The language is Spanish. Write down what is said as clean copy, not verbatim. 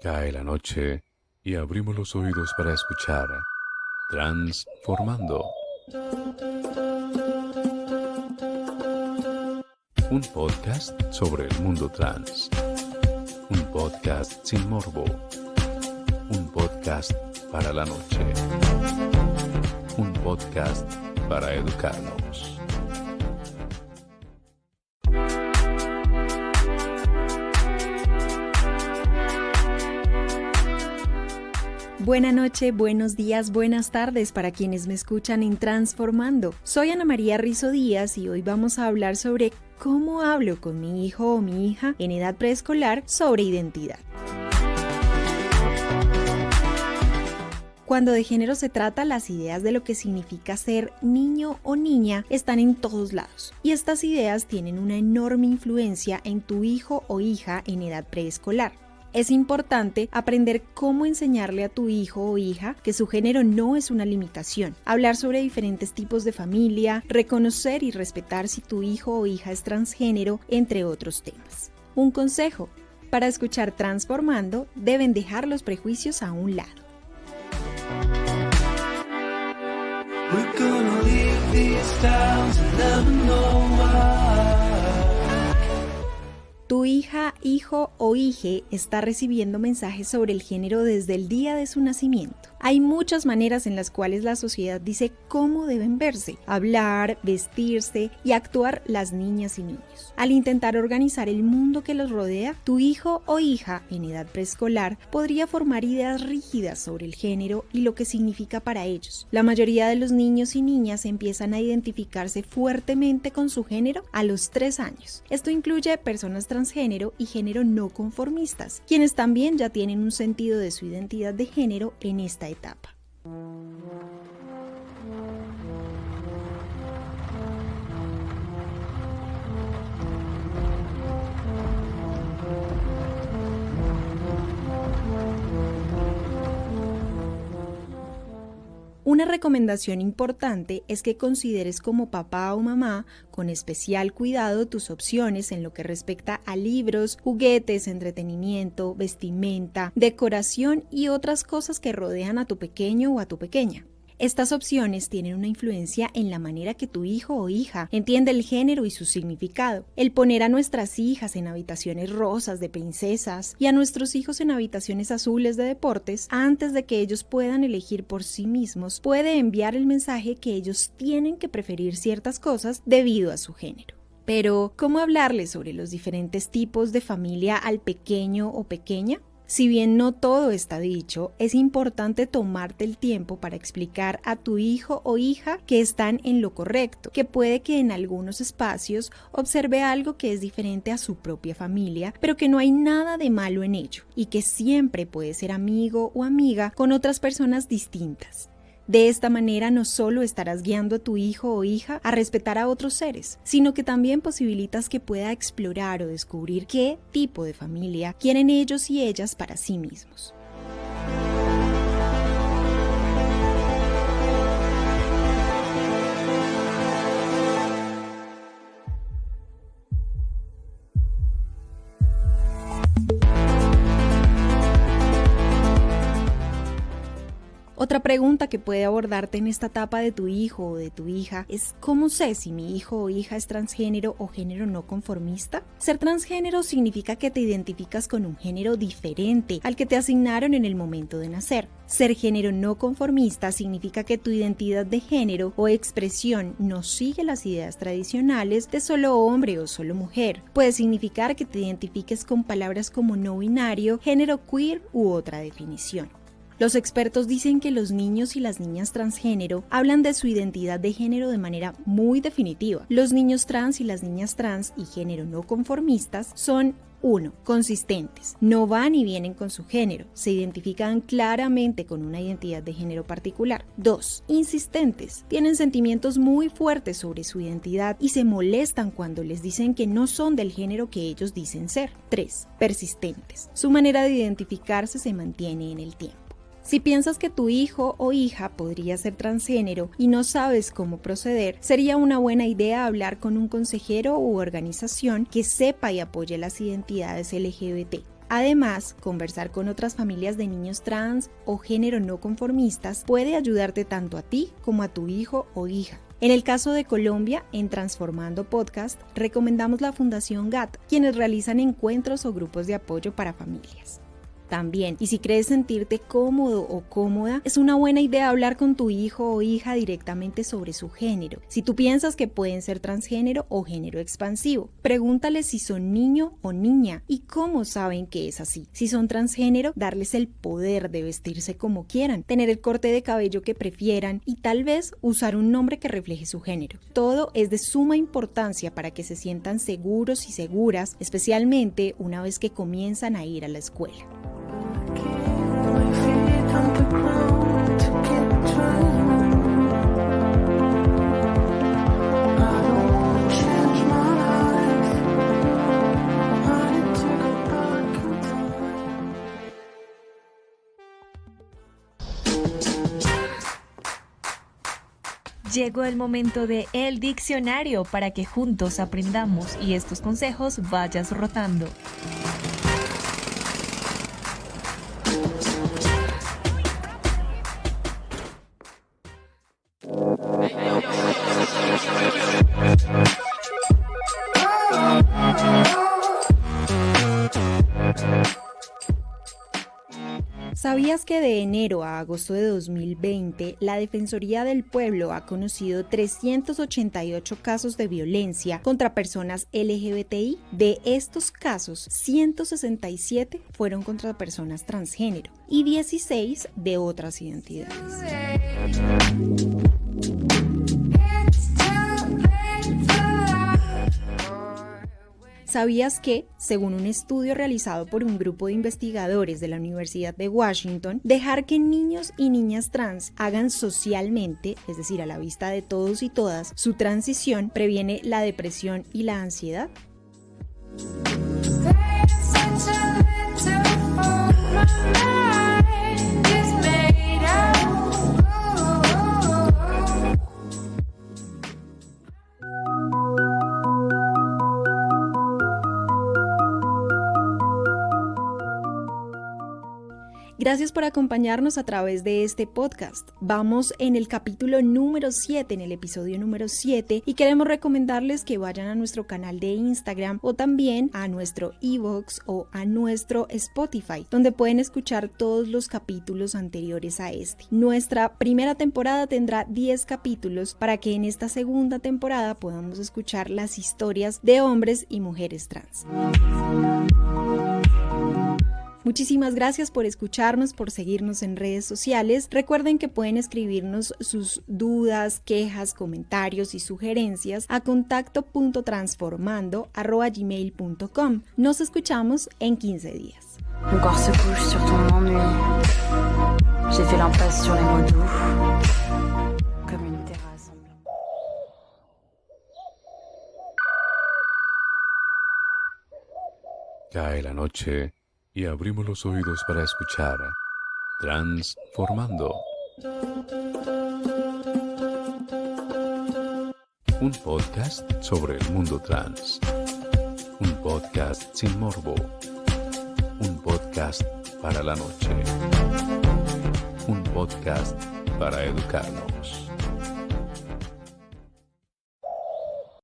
Cae la noche y abrimos los oídos para escuchar Transformando, un podcast sobre el mundo trans, un podcast sin morbo, un podcast para la noche, un podcast para educarnos. Buenas noches, buenos días, buenas tardes para quienes me escuchan en Transformando. Soy Ana María Rizo Díaz y hoy vamos a hablar sobre cómo hablo con mi hijo o mi hija en edad preescolar sobre identidad. Cuando de género se trata, las ideas de lo que significa ser niño o niña están en todos lados, y estas ideas tienen una enorme influencia en tu hijo o hija en edad preescolar. Es importante aprender cómo enseñarle a tu hijo o hija que su género no es una limitación, hablar sobre diferentes tipos de familia, reconocer y respetar si tu hijo o hija es transgénero, entre otros temas. Un consejo: para escuchar Transformando, deben dejar los prejuicios a un lado. We're gonna leave these towns and never know why. Tu hija, hijo o hije está recibiendo mensajes sobre el género desde el día de su nacimiento. Hay muchas maneras en las cuales la sociedad dice cómo deben verse, hablar, vestirse y actuar las niñas y niños. Al intentar organizar el mundo que los rodea, tu hijo o hija en edad preescolar podría formar ideas rígidas sobre el género y lo que significa para ellos. La mayoría de los niños y niñas empiezan a identificarse fuertemente con su género a los 3 años. Esto incluye personas transgénero y género no conformistas, quienes también ya tienen un sentido de su identidad de género en esta etapa. Una recomendación importante es que consideres como papá o mamá con especial cuidado tus opciones en lo que respecta a libros, juguetes, entretenimiento, vestimenta, decoración y otras cosas que rodean a tu pequeño o a tu pequeña. Estas opciones tienen una influencia en la manera que tu hijo o hija entiende el género y su significado. El poner a nuestras hijas en habitaciones rosas de princesas y a nuestros hijos en habitaciones azules de deportes antes de que ellos puedan elegir por sí mismos puede enviar el mensaje que ellos tienen que preferir ciertas cosas debido a su género. Pero, ¿cómo hablarles sobre los diferentes tipos de familia al pequeño o pequeña? Si bien no todo está dicho, es importante tomarte el tiempo para explicar a tu hijo o hija que están en lo correcto, que puede que en algunos espacios observe algo que es diferente a su propia familia, pero que no hay nada de malo en ello, y que siempre puede ser amigo o amiga con otras personas distintas. De esta manera no solo estarás guiando a tu hijo o hija a respetar a otros seres, sino que también posibilitas que pueda explorar o descubrir qué tipo de familia quieren ellos y ellas para sí mismos. Otra pregunta que puede abordarte en esta etapa de tu hijo o de tu hija es: ¿cómo sé si mi hijo o hija es transgénero o género no conformista? Ser transgénero significa que te identificas con un género diferente al que te asignaron en el momento de nacer. Ser género no conformista significa que tu identidad de género o expresión no sigue las ideas tradicionales de solo hombre o solo mujer. Puede significar que te identifiques con palabras como no binario, género queer u otra definición. Los expertos dicen que los niños y las niñas transgénero hablan de su identidad de género de manera muy definitiva. Los niños trans y las niñas trans y género no conformistas son 1. Consistentes. No van y vienen con su género. Se identifican claramente con una identidad de género particular. 2. Insistentes. Tienen sentimientos muy fuertes sobre su identidad y se molestan cuando les dicen que no son del género que ellos dicen ser. 3. Persistentes. Su manera de identificarse se mantiene en el tiempo. Si piensas que tu hijo o hija podría ser transgénero y no sabes cómo proceder, sería una buena idea hablar con un consejero u organización que sepa y apoye las identidades LGBT. Además, conversar con otras familias de niños trans o género no conformistas puede ayudarte tanto a ti como a tu hijo o hija. En el caso de Colombia, en Transformando Podcast, recomendamos la Fundación GAT, quienes realizan encuentros o grupos de apoyo para familias. También, y si crees sentirte cómodo o cómoda, es una buena idea hablar con tu hijo o hija directamente sobre su género. Si tú piensas que pueden ser transgénero o género expansivo, pregúntales si son niño o niña y cómo saben que es así. Si son transgénero, darles el poder de vestirse como quieran, tener el corte de cabello que prefieran y tal vez usar un nombre que refleje su género. Todo es de suma importancia para que se sientan seguros y seguras, especialmente una vez que comienzan a ir a la escuela. Llegó el momento de El Diccionario para que juntos aprendamos y estos consejos vayas rotando. ¿Sabías que de enero a agosto de 2020 la Defensoría del Pueblo ha conocido 388 casos de violencia contra personas LGBTI? De estos casos, 167 fueron contra personas transgénero y 16 de otras identidades. ¿Sabías que, según un estudio realizado por un grupo de investigadores de la Universidad de Washington, dejar que niños y niñas trans hagan socialmente, es decir, a la vista de todos y todas, su transición previene la depresión y la ansiedad? Gracias por acompañarnos a través de este podcast. Vamos en el capítulo número 7, en el episodio número 7, y queremos recomendarles que vayan a nuestro canal de Instagram o también a nuestro iVoox o a nuestro Spotify, donde pueden escuchar todos los capítulos anteriores a este. Nuestra primera temporada tendrá 10 capítulos para que en esta segunda temporada podamos escuchar las historias de hombres y mujeres trans. Muchísimas gracias por escucharnos, por seguirnos en redes sociales. Recuerden que pueden escribirnos sus dudas, quejas, comentarios y sugerencias a contacto.transformando@gmail.com. Nos escuchamos en 15 días. Mon corps se couche sur ton ennui. J'ai fait l'impasse sur les mots doux, comme une terrasse en blanc. Cae la noche y abrimos los oídos para escuchar Transformando. Un podcast sobre el mundo trans. Un podcast sin morbo. Un podcast para la noche. Un podcast para educarnos.